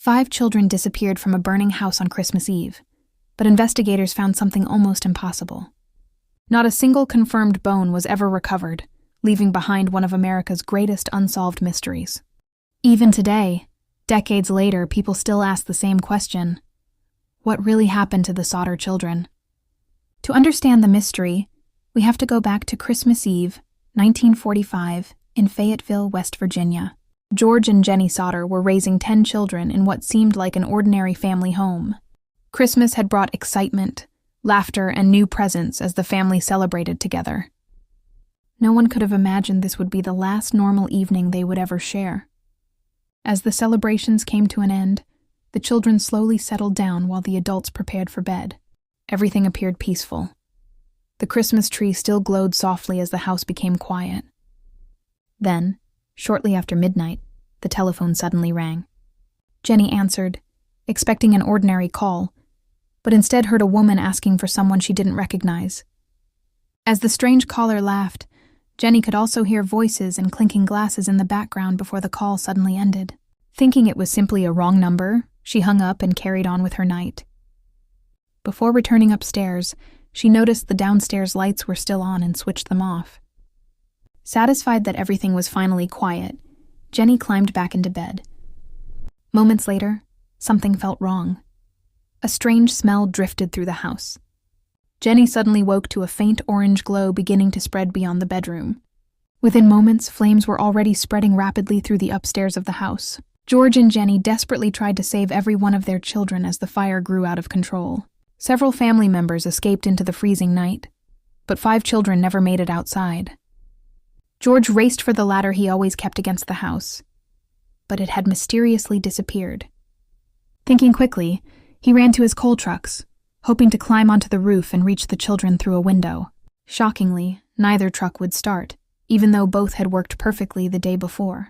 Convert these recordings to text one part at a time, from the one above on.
5 children disappeared from a burning house on Christmas Eve, but investigators found something almost impossible. Not a single confirmed bone was ever recovered, leaving behind one of America's greatest unsolved mysteries. Even today, decades later, people still ask the same question: what really happened to the Sodder children? To understand the mystery, we have to go back to Christmas Eve, 1945, in Fayetteville, West Virginia. George and Jennie Sodder were raising 10 children in what seemed like an ordinary family home. Christmas had brought excitement, laughter, and new presents as the family celebrated together. No one could have imagined this would be the last normal evening they would ever share. As the celebrations came to an end, the children slowly settled down while the adults prepared for bed. Everything appeared peaceful. The Christmas tree still glowed softly as the house became quiet. Then, shortly after midnight, the telephone suddenly rang. Jennie answered, expecting an ordinary call, but instead heard a woman asking for someone she didn't recognize. As the strange caller laughed, Jennie could also hear voices and clinking glasses in the background before the call suddenly ended. Thinking it was simply a wrong number, she hung up and carried on with her night. Before returning upstairs, she noticed the downstairs lights were still on and switched them off. Satisfied that everything was finally quiet, Jennie climbed back into bed. Moments later, something felt wrong. A strange smell drifted through the house. Jennie suddenly woke to a faint orange glow beginning to spread beyond the bedroom. Within moments, flames were already spreading rapidly through the upstairs of the house. George and Jennie desperately tried to save every one of their children as the fire grew out of control. Several family members escaped into the freezing night, but 5 children never made it outside. George raced for the ladder he always kept against the house, but it had mysteriously disappeared. Thinking quickly, he ran to his coal trucks, hoping to climb onto the roof and reach the children through a window. Shockingly, neither truck would start, even though both had worked perfectly the day before.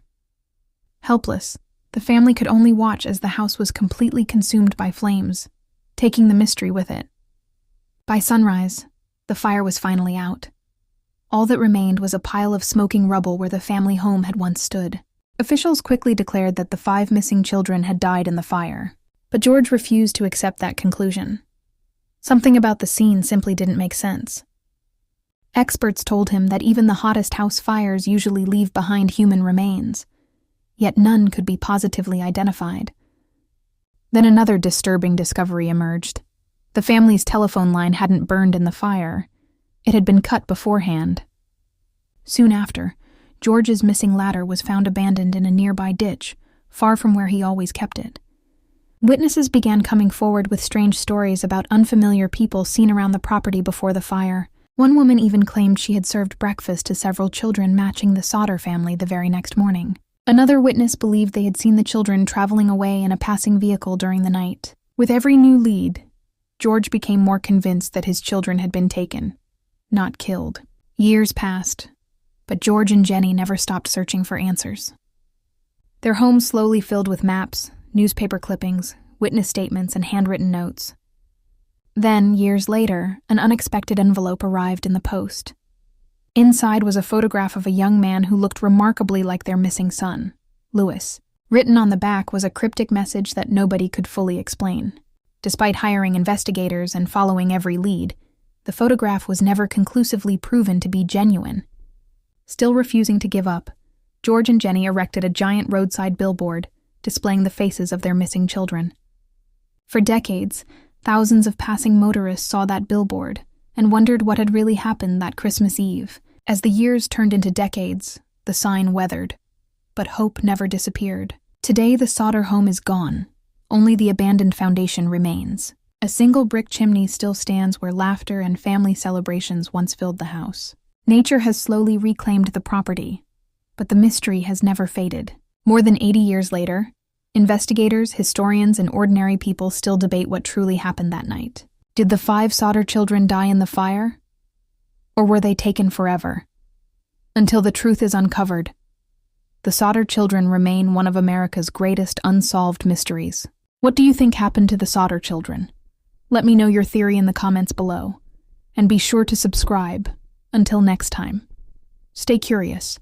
Helpless, the family could only watch as the house was completely consumed by flames, taking the mystery with it. By sunrise, the fire was finally out. All that remained was a pile of smoking rubble where the family home had once stood. Officials quickly declared that the 5 missing children had died in the fire, but George refused to accept that conclusion. Something about the scene simply didn't make sense. Experts told him that even the hottest house fires usually leave behind human remains, yet none could be positively identified. Then another disturbing discovery emerged. The family's telephone line hadn't burned in the fire. It had been cut beforehand. Soon after, George's missing ladder was found abandoned in a nearby ditch, far from where he always kept it. Witnesses began coming forward with strange stories about unfamiliar people seen around the property before the fire. One woman even claimed she had served breakfast to several children matching the Sodder family the very next morning. Another witness believed they had seen the children traveling away in a passing vehicle during the night. With every new lead, George became more convinced that his children had been taken, not killed. Years passed, but George and Jennie never stopped searching for answers. Their home slowly filled with maps, newspaper clippings, witness statements, and handwritten notes. Then, years later, an unexpected envelope arrived in the post. Inside was a photograph of a young man who looked remarkably like their missing son, Louis. Written on the back was a cryptic message that nobody could fully explain. Despite hiring investigators and following every lead, the photograph was never conclusively proven to be genuine. Still refusing to give up, George and Jennie erected a giant roadside billboard, displaying the faces of their missing children. For decades, thousands of passing motorists saw that billboard and wondered what had really happened that Christmas Eve. As the years turned into decades, the sign weathered, but hope never disappeared. Today, the Sodder home is gone. Only the abandoned foundation remains. A single brick chimney still stands where laughter and family celebrations once filled the house. Nature has slowly reclaimed the property, but the mystery has never faded. More than 80 years later, investigators, historians, and ordinary people still debate what truly happened that night. Did the 5 Sodder children die in the fire? Or were they taken forever? Until the truth is uncovered, the Sodder children remain one of America's greatest unsolved mysteries. What do you think happened to the Sodder children? Let me know your theory in the comments below. And be sure to subscribe. Until next time, stay curious.